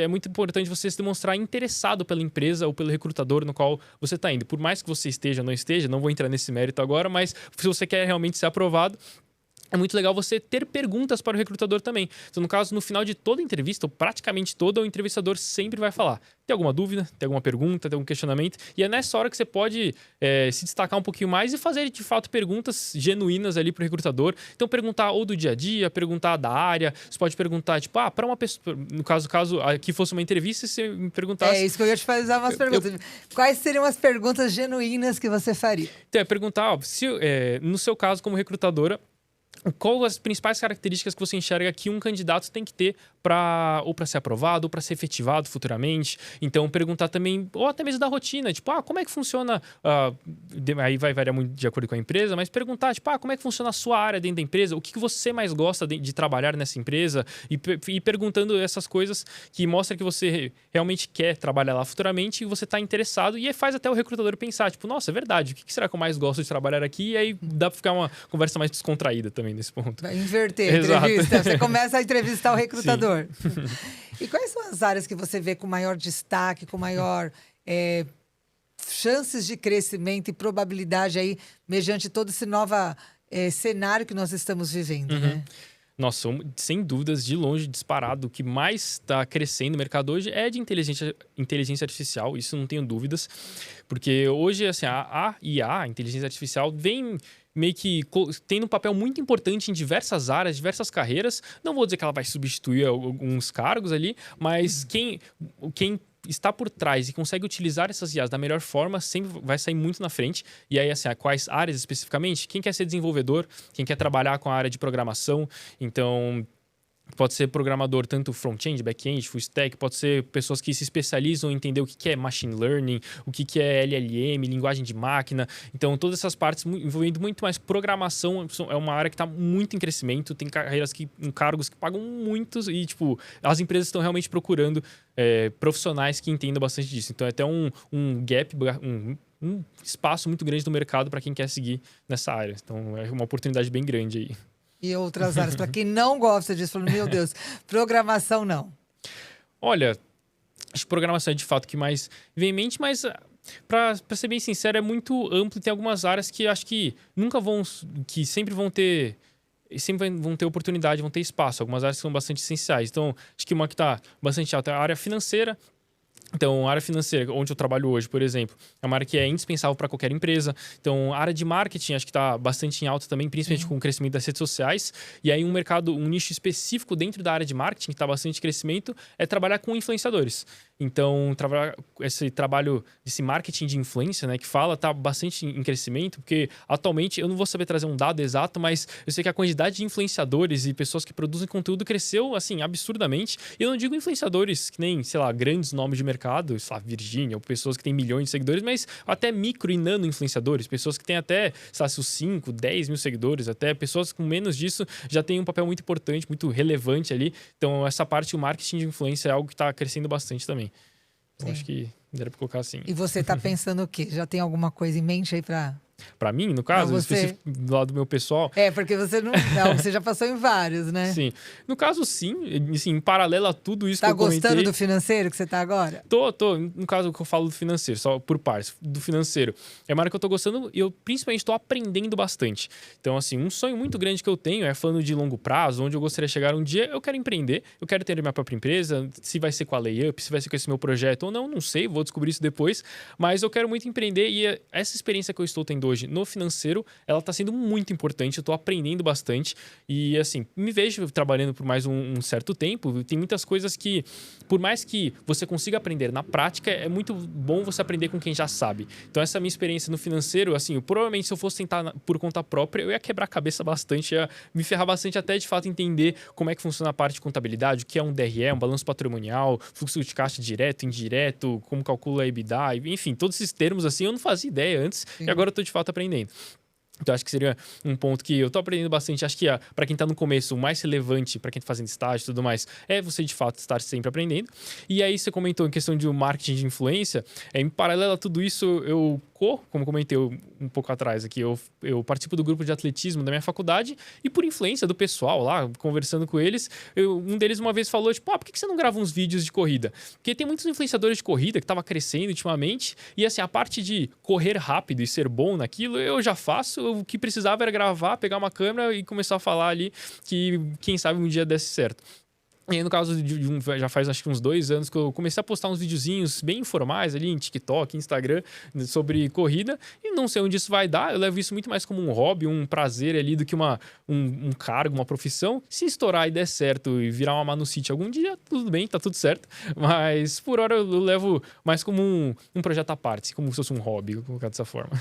É muito importante você se demonstrar interessado pela empresa ou pelo recrutador no qual você está indo. Por mais que você esteja ou não esteja, não vou entrar nesse mérito agora, mas se você quer realmente ser aprovado, é muito legal você ter perguntas para o recrutador também. Então, no caso, no final de toda entrevista, ou praticamente toda, o entrevistador sempre vai falar: tem alguma dúvida? Tem alguma pergunta? Tem algum questionamento? E é nessa hora que você pode se destacar um pouquinho mais e fazer, de fato, perguntas genuínas ali para o recrutador. Então, perguntar ou do dia a dia, perguntar da área. Você pode perguntar, tipo, para uma pessoa... No caso aqui fosse uma entrevista, você me perguntasse... É isso que eu ia te fazer umas perguntas. Quais seriam as perguntas genuínas que você faria? Então, perguntar, no seu caso, como recrutadora, qual as principais características que você enxerga que um candidato tem que ter para ser aprovado ou para ser efetivado futuramente? Então, perguntar também, ou até mesmo da rotina, tipo, como é que funciona, aí vai variar muito de acordo com a empresa, mas perguntar, tipo, como é que funciona a sua área dentro da empresa? O que você mais gosta de trabalhar nessa empresa? E perguntando essas coisas que mostram que você realmente quer trabalhar lá futuramente e você está interessado, e aí faz até o recrutador pensar, tipo, nossa, é verdade, o que será que eu mais gosto de trabalhar aqui? E aí dá para ficar uma conversa mais descontraída também nesse ponto. Vai inverter a entrevista. Você começa a entrevistar o recrutador. E quais são as áreas que você vê com maior destaque, com maior chances de crescimento e probabilidade aí, mediante todo esse novo cenário que nós estamos vivendo, né? Nossa, sem dúvidas, de longe, disparado, o que mais está crescendo no mercado hoje é de inteligência artificial, isso não tenho dúvidas, porque hoje, assim, a IA, a inteligência artificial, vem meio que tendo um papel muito importante em diversas áreas, diversas carreiras. Não vou dizer que ela vai substituir alguns cargos ali, mas quem está por trás e consegue utilizar essas IAs da melhor forma sempre vai sair muito na frente. E aí, assim, quais áreas especificamente? Quem quer ser desenvolvedor, quem quer trabalhar com a área de programação. Então, pode ser programador tanto front-end, back-end, full stack, pode ser pessoas que se especializam em entender o que é machine learning, o que é LLM, linguagem de máquina. Então, todas essas partes envolvendo muito mais programação é uma área que está muito em crescimento, tem cargos que pagam muitos e, tipo, as empresas estão realmente procurando profissionais que entendam bastante disso. Então, é até um gap, um espaço muito grande no mercado para quem quer seguir nessa área. Então, é uma oportunidade bem grande aí. E outras áreas, para quem não gosta disso, falando, meu Deus, programação não. Olha, acho que programação é de fato o que mais vem em mente, mas para ser bem sincero, é muito amplo e tem algumas áreas que acho que que sempre vão ter oportunidade, vão ter espaço. Algumas áreas que são bastante essenciais. Então, acho que uma que está bastante alta é a área financeira. Então, a área financeira, onde eu trabalho hoje, por exemplo, é uma área que é indispensável para qualquer empresa. Então, a área de marketing, acho que está bastante em alta também, principalmente com o crescimento das redes sociais. E aí, um nicho específico dentro da área de marketing, que está bastante em crescimento, é trabalhar com influenciadores. Então, esse trabalho, esse marketing de influência, né, que fala, está bastante em crescimento, porque atualmente, eu não vou saber trazer um dado exato, mas eu sei que a quantidade de influenciadores e pessoas que produzem conteúdo cresceu, assim, absurdamente. E eu não digo influenciadores que nem, sei lá, grandes nomes de mercado, sei lá, Virgínia, ou pessoas que têm milhões de seguidores, mas até micro e nano influenciadores, pessoas que têm até, sei lá, seus 5, 10 mil seguidores, até pessoas com menos disso já têm um papel muito importante, muito relevante ali. Então, essa parte, o marketing de influência é algo que está crescendo bastante também. Então, acho que daria para colocar assim. E você está pensando o quê? Já tem alguma coisa em mente aí para... Para mim, no caso, específico do lado do meu pessoal... porque você não, você já passou em vários, né? Sim. No caso, sim. Assim, em paralelo a tudo isso que eu comentei... Tá gostando do financeiro que você tá agora? Tô. No caso que eu falo do financeiro, só por partes. Do financeiro. É uma área que eu tô gostando e eu, principalmente, tô aprendendo bastante. Então, assim, um sonho muito grande que eu tenho é falando de longo prazo, onde eu gostaria de chegar um dia, eu quero empreender, eu quero ter minha própria empresa, se vai ser com a Layup, se vai ser com esse meu projeto ou não, não sei, vou descobrir isso depois. Mas eu quero muito empreender e essa experiência que eu estou tendo hoje no financeiro, ela tá sendo muito importante, eu tô aprendendo bastante e, assim, me vejo trabalhando por mais um certo tempo. Tem muitas coisas que, por mais que você consiga aprender na prática, é muito bom você aprender com quem já sabe. Então, essa minha experiência no financeiro, assim, provavelmente se eu fosse tentar por conta própria, eu ia quebrar a cabeça bastante, ia me ferrar bastante até, de fato, entender como é que funciona a parte de contabilidade, o que é um DRE, um balanço patrimonial, fluxo de caixa direto, indireto, como calcula a EBITDA, enfim, todos esses termos, assim, eu não fazia ideia antes. Sim. E agora eu tô, de fato, aprendendo. Então, acho que seria um ponto que eu tô aprendendo bastante. Acho que para quem tá no começo, o mais relevante para quem tá fazendo estágio e tudo mais, é você, de fato, estar sempre aprendendo. E aí, você comentou em questão de marketing de influência. Em paralelo a tudo isso, como comentei um pouco atrás aqui, eu participo do grupo de atletismo da minha faculdade e por influência do pessoal lá, conversando com eles, um deles uma vez falou, tipo, por que você não grava uns vídeos de corrida? Porque tem muitos influenciadores de corrida que tava crescendo ultimamente e, assim, a parte de correr rápido e ser bom naquilo, eu já faço. O que precisava era gravar, pegar uma câmera e começar a falar ali que, quem sabe, um dia desse certo. E aí, no caso já faz acho que uns 2 anos que eu comecei a postar uns videozinhos bem informais ali em TikTok, Instagram, sobre corrida. E não sei onde isso vai dar. Eu levo isso muito mais como um hobby, um prazer ali do que um cargo, uma profissão. Se estourar e der certo e virar uma Manu City algum dia, tudo bem, tá tudo certo. Mas por hora eu levo mais como um projeto à parte, como se fosse um hobby, vou colocar dessa forma.